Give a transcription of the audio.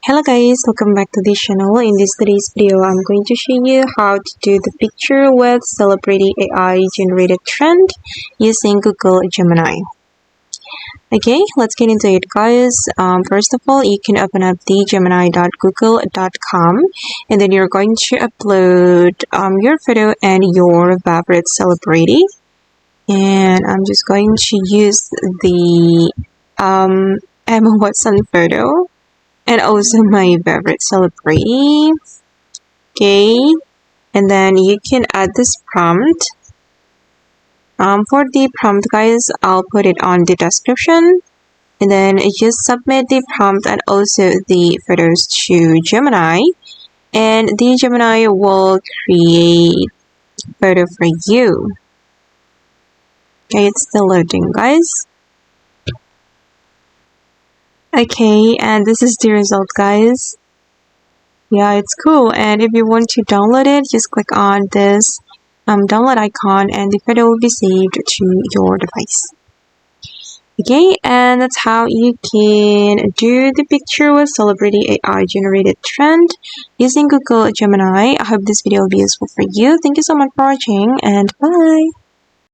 Hello guys, welcome back to this channel. In today's video, I'm going to show you how to do the picture with celebrity AI generated trend using Google Gemini. Okay, let's get into it guys. First of all, you can open up the gemini.google.com and then you're going to upload your photo and your favorite celebrity. And I'm just going to use the Emma Watson photo. And also my favorite celebrity. Okay, and then you can add this prompt. For the prompt guys, I'll put it on the description. And then just submit the prompt and also the photos to Gemini. And the Gemini will create photo for you. Okay, it's still loading guys. Okay, and this is the result guys. Yeah, it's cool. And if you want to download it, just click on this download icon and the photo will be saved to your device. Okay, and that's how you can do the picture with celebrity AI generated trend using Google Gemini. I hope this video will be useful for you. Thank you so much for watching and bye.